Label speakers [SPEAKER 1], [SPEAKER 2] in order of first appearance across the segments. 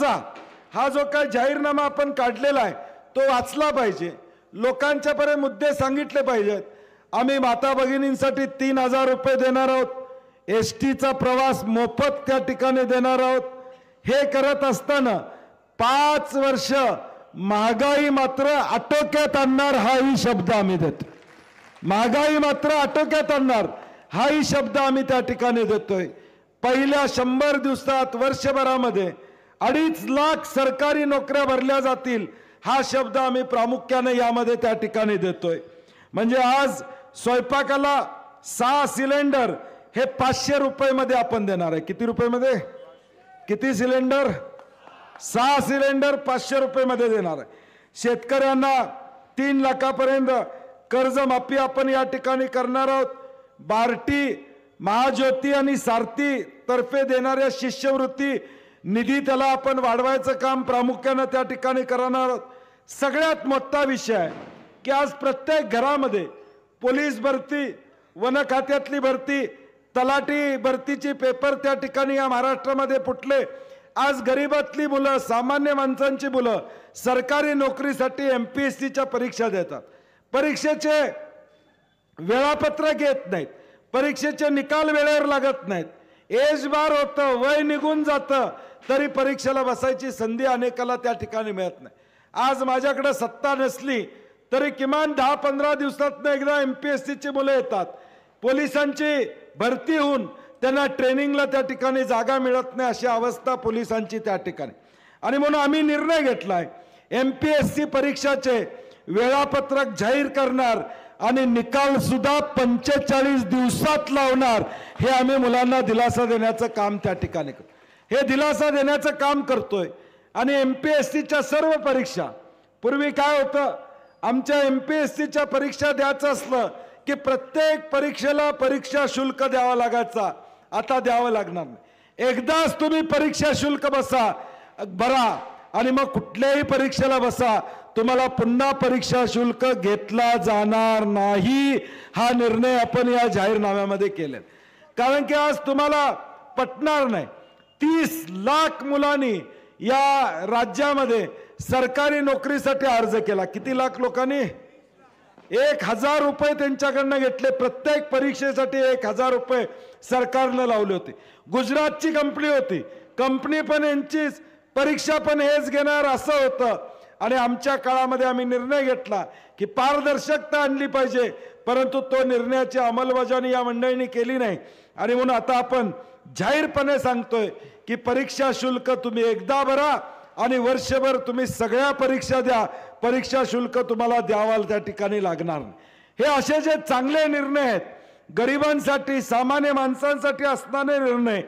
[SPEAKER 1] हा जो काय जाहीरनामा आपण काढलेला आहे तो वाचला पाहिजे, लोकांच्यापर्यंत मुद्दे सांगितले पाहिजेत। आम्ही माता भगिनींसाठी 3000 रुपये देणार आहोत, एसटीचा प्रवास मोफत त्या ठिकाणी देणार आहोत। हे करत असताना 5 वर्ष महागाई मात्र आटोक्यात आणणार हाही शब्द आम्ही देतो। महागाई मात्र आटोक्यात आणणार हाही शब्द आम्ही त्या ठिकाणी देतोय। पहिल्या 100 दिवसात वर्षभरामध्ये 2.5 लाख सरकारी नोकऱ्या भरल्या जातील हा शब्द आम्ही प्रामुख्याने यामध्ये त्या ठिकाणी देतोय। म्हणजे आज स्वयंपाकाला 6 सिलेंडर हे 500 रुपये मध्ये आपण देणार आहे। किती रुपये मध्ये? किती सिलेंडर? 6 सिलेंडर 500 रुपये मध्ये देणार आहे। शेतकऱ्यांना 3 लाखापर्यंत कर्जमाफी आपण या ठिकाणी करणार आहोत। बार्टी, महाज्योती आणि सारथी तर्फे देणाऱ्या शिष्यवृत्ती निधी त्याला आपण वाढवायचं काम प्रामुख्याने त्या ठिकाणी करणार आहोत। सगळ्यात मोठा विषय आहे की आज प्रत्येक घरामध्ये पोलीस भरती, वन खात्यातली भरती, तलाठी भरतीची पेपर त्या ठिकाणी या महाराष्ट्रामध्ये फुटले। आज गरिबातली मुलं, सामान्य माणसांची मुलं सरकारी नोकरीसाठी MPSCच्या परीक्षा देतात। परीक्षेचे वेळापत्रक येत नाहीत, परीक्षेचे निकाल वेळेवर लागत नाहीत, एज बार होतं, वय निघून जातं, तरी परीक्षेला बसायची संधी अनेकाला त्या ठिकाणी मिळत नाही। आज माझ्याकडे सत्ता नसली तरी किमान 10-15 दिवसातनं एकदा MPSCची मुलं येतात। पोलिसांची भरती होऊन त्यांना ट्रेनिंगला त्या ठिकाणी जागा मिळत नाही, अशी अवस्था पोलिसांची त्या ठिकाणी। आणि म्हणून आम्ही निर्णय घेतलाय MPSC परीक्षाचे वेळापत्रक जाहीर करणार आणि निकाल सुद्धा 45 दिवसात लावणार। हे आम्ही मुलांना दिलासा देण्याचं काम त्या ठिकाणी करतो, हे दिलासा देण्याचं काम करतोय। आणि MPSCच्या सर्व परीक्षा, पूर्वी काय होतं, आमच्या MPSCच्या परीक्षा द्यायचं असलं की प्रत्येक परीक्षेला परीक्षा शुल्क द्यावा लागायचा, आता द्यावं लागणार नाही। एकदाच तुम्ही परीक्षा शुल्क भरा आणि मग कुठल्याही परीक्षेला बसा, तुम्हाला पुन्हा परीक्षा शुल्क घेतला जाणार नाही। हा निर्णय आपण या जाहीरनाम्यामध्ये केला, कारण की आज तुम्हाला पटणार नाही, 30 लाख मुलांनी या राज्यामध्ये सरकारी नोकरीसाठी अर्ज केला। किती लाख लोकांनी? 1000 रुपये त्यांच्याकडनं घेतले, प्रत्येक परीक्षेसाठी 1000 रुपये सरकारने लावले होते। गुजरातची कंपनी होती, कंपनी पण यांचीच, परीक्षा पण हेच घेणार असं होतं। आणि आमच्या काळामध्ये आम्ही निर्णय घेतला की पारदर्शकता आणली पाहिजे, परंतु तो निर्णयाची अंमलबजावणी या मंडळींनी केली नाही। आणि म्हणून आता आपण जाहीरपणे सांगतोय की परीक्षा शुल्क तुम्ही एकदा भरा आणि वर्षभर तुम्ही सगळ्या परीक्षा द्या, परीक्षा शुल्क तुम्हाला द्यावा त्या ठिकाणी लागणार नाही। हे असे जे चांगले निर्णय आहेत, गरिबांसाठी, सामान्य माणसांसाठी असणारे निर्णय,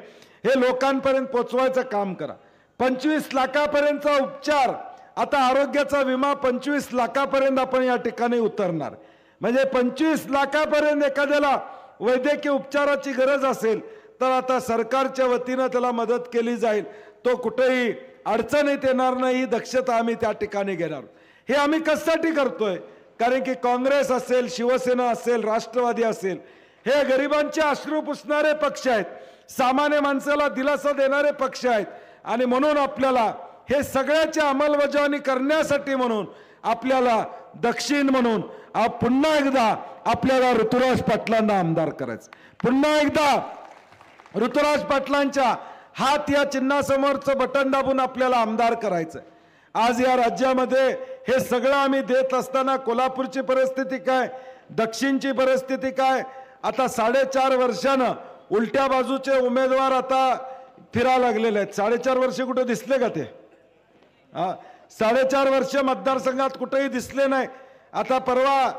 [SPEAKER 1] हे लोकांपर्यंत पोहोचवायचं काम करा। 25 लाखापर्यंतचा उपचार, आता आरोग्याचा विमा 25 लाखापर्यंत आपण या ठिकाणी उतरणार। म्हणजे 25 लाखापर्यंत एखाद्याला वैद्यकीय उपचाराची गरज असेल तर आता सरकारच्या वतीने त्याला मदत केली जाईल, तो कुठेही अडचणीत येणार नाही, दक्षता आम्ही त्या ठिकाणी घेणार। हे आम्ही कशासाठी करतोय? कारण की काँग्रेस असेल, शिवसेना असेल, राष्ट्रवादी असेल, हे गरिबांचे अश्रू पुसणारे पक्ष आहेत, सामान्य माणसाला दिलासा देणारे पक्ष आहेत। आणि म्हणून आपल्याला हे सगळ्याची अंमलबजावणी करण्यासाठी म्हणून आपल्याला दक्षिण म्हणून पुन्हा एकदा आपल्याला ऋतुराज पाटलांना आमदार करायचं, पुन्हा एकदा ऋतुराज पाटलांच्या हात या चिन्हासमोरचं बटन दाबून आपल्याला आमदार करायचं। आज या राज्यामध्ये हे सगळं आम्ही देत असताना कोल्हापूरची परिस्थिती काय, दक्षिणची परिस्थिती काय, आता 4.5 वर्षानं उलट्या बाजूचे उमेदवार आता फिरायला लागलेले आहेत। 4.5 वर्ष कुठे दिसले का ते? 4.5 वर्ष मतदारसंघात कुठेही दिसले नाही। आता परवा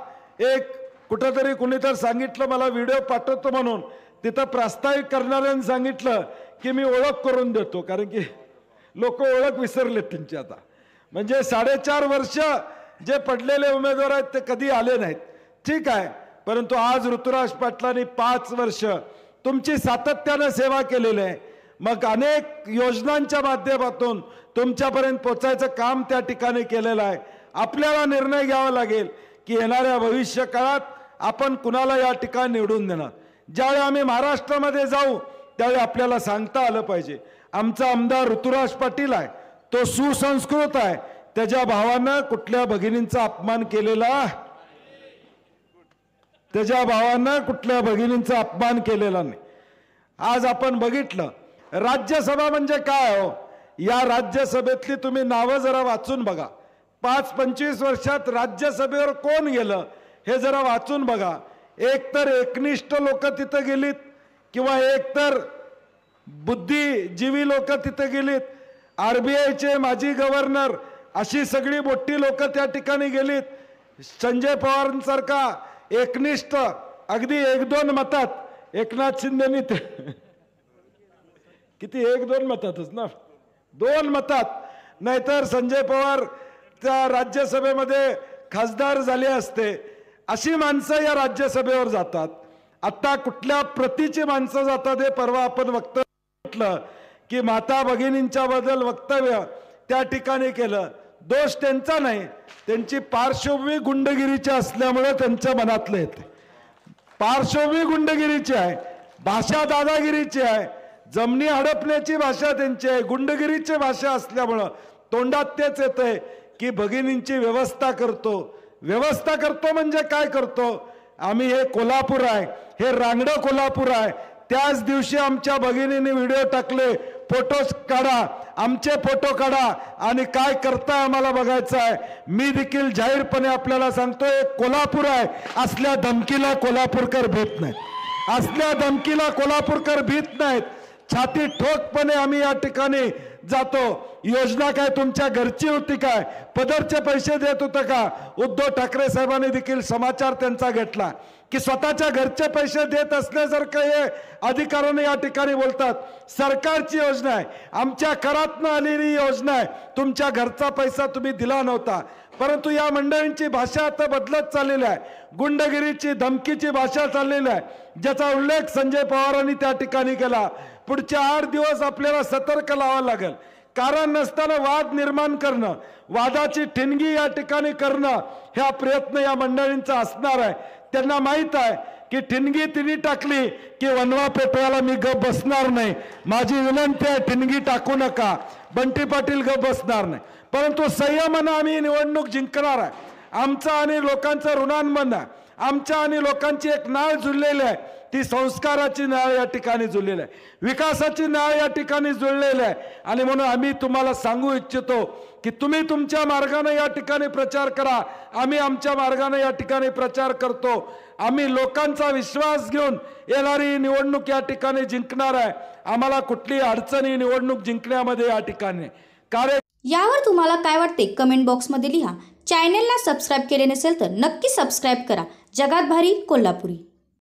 [SPEAKER 1] एक कुठेतरी कुणीतरी सांगितलं, मला व्हिडिओ पाठवतो म्हणून, तिथं प्रास्ताविक करणाऱ्यांनी सांगितलं की मी ओळख करून देतो, कारण की लोक ओळख विसरलेत त्यांची आता। म्हणजे 4.5 वर्ष जे पडलेले उमेदवार आहेत ते कधी आले नाहीत, ठीक आहे, परंतु आज ऋतुराज पाटलांनी 5 वर्ष तुमची सातत्याने सेवा केलेली आहे। मग अनेक योजनांच्या माध्यमातून तुमच्यापर्यंत पोहोचायचं काम त्या ठिकाणी केलेलं आहे। आपल्याला निर्णय घ्यावा लागेल की येणाऱ्या भविष्य काळात आपण कुणाला या ठिकाणी निवडून देणार। ज्यावेळी आम्ही महाराष्ट्रामध्ये जाऊ त्यावेळी आपल्याला सांगता आलं पाहिजे आमचा आमदार ऋतुराज पाटील आहे, तो सुसंस्कृत आहे, त्याच्या भावानं कुठल्या भगिनींचा अपमान केलेला, त्याच्या भावानं कुठल्या भगिनींचा अपमान केलेला नाही. आज आपण बघितलं राज्यसभा म्हणजे काय हो, या राज्यसभेतली तुम्ही नावं जरा वाचून बघा. 5-25 वर्षात राज्यसभेवर कोण गेलं हे जरा वाचून बघा. एक तर एकनिष्ठ लोक तिथं गेलीत किंवा एक तर बुद्धिजीवी लोक तिथं गेलीत. RBIचे माजी गव्हर्नर अशी सगळी मोठी लोक त्या ठिकाणी गेलीत. संजय पवारांसारखा एकनिष्ठ अगदी 1-2 मतात एकनाथ शिंदेनी किती 1-2 मतातच ना, 2 मतात, नाहीतर संजय पवार त्या राज्यसभेमध्ये खासदार झाले असते. अशी माणसं या राज्यसभेवर जातात. आता कुठल्या प्रतीची माणसं जातात हे परवा आपण वक्तव्य की माता भगिनींच्या बद्दल वक्तव्य त्या ठिकाणी केलं. दोष त्यांचा नाही, त्यांची पार्श्वभूमी गुंडगिरीची असल्यामुळे त्यांच्या मनातलं येते. पार्श्वभूमी गुंडगिरीची आहे, भाषा दादागिरीची आहे, जमिनी हडपण्याची भाषा त्यांची आहे, गुंडगिरीची भाषा असल्यामुळं तोंडात तेच येतंय की भगिनींची व्यवस्था करतो. व्यवस्था करतो म्हणजे काय करतो, आम्ही हे कोल्हापूर आहे, हे रांगडं कोल्हापूर आहे. त्याच दिवशी आमच्या भगिनींनी व्हिडिओ टाकले, फोटो काढा, आमचे फोटो काढा आणि काय करताय आम्हाला बघायचं आहे. मी देखील जाहीरपणे आपल्याला सांगतोय, कोल्हापूर आहे, असल्या धमकीला कोल्हापूरकर भीत नाहीत, असल्या धमकीला कोल्हापूरकर भीत नाहीत. छाती ठोकपणे आम्ही या ठिकाणी जातो. योजना काय तुमच्या घरची होती काय, पदरचे पैसे देत होतं का? उद्धव ठाकरे साहेबांनी देखील समाचार त्यांचा घेतला की स्वतःच्या घरचे पैसे देत असल्यासारखं हे अधिकाऱ्यांनी या ठिकाणी बोलतात. सरकारची योजना आहे, आमच्या करातनं आलेली योजना आहे, तुमच्या घरचा पैसा तुम्ही दिला नव्हता. परंतु या मंडळींची भाषा आता बदलत चाललेली आहे, गुंडगिरीची धमकीची भाषा चाललेली आहे, ज्याचा उल्लेख संजय पवारांनी त्या ठिकाणी केला. पुढचे 8 दिवस आपल्याला सतर्क लावावं लागेल. कारण नसताना वाद निर्माण करणं, वादाची ठिणगी या ठिकाणी करणं, हा प्रयत्न या मंडळींचा असणार आहे. त्यांना माहित आहे की ठिणगी तिने टाकली की वनवा पेटवायला मी गप बसणार नाही. माझी विनंती आहे, ठिणगी टाकू नका. बंटी पाटील गप बसणार नाही, परंतु संयमानं आम्ही निवडणूक जिंकणार आहे. आमचं आणि लोकांचं ऋणानुबंध आहे, आमच्या आणि लोकांची एक नाळ जुळलेली आहे, ती संस्काराची नाळ या ठिकाणी जुळलेली आहे, विकासाची नाळ या ठिकाणी जुळलेली आहे. आणि म्हणून आम्ही तुम्हाला सांगू इच्छितो की तुम्ही तुमच्या मार्गाने या ठिकाणी प्रचार करा, आम्ही आमच्या मार्गाने या ठिकाणी प्रचार करतो. आम्ही लोकांचा विश्वास घेऊन येणारी निवडणूक या ठिकाणी जिंकणार आहे. आम्हाला कुठली अडचणी निवडणूक जिंकण्यामध्ये या ठिकाणी कार्य.
[SPEAKER 2] यावर तुम्हाला काय वाटते कमेंट बॉक्समध्ये लिहा. चॅनलला सबस्क्राईब केले नसेल तर नक्की सबस्क्राईब करा. जगात भारी कोल्हापुरी.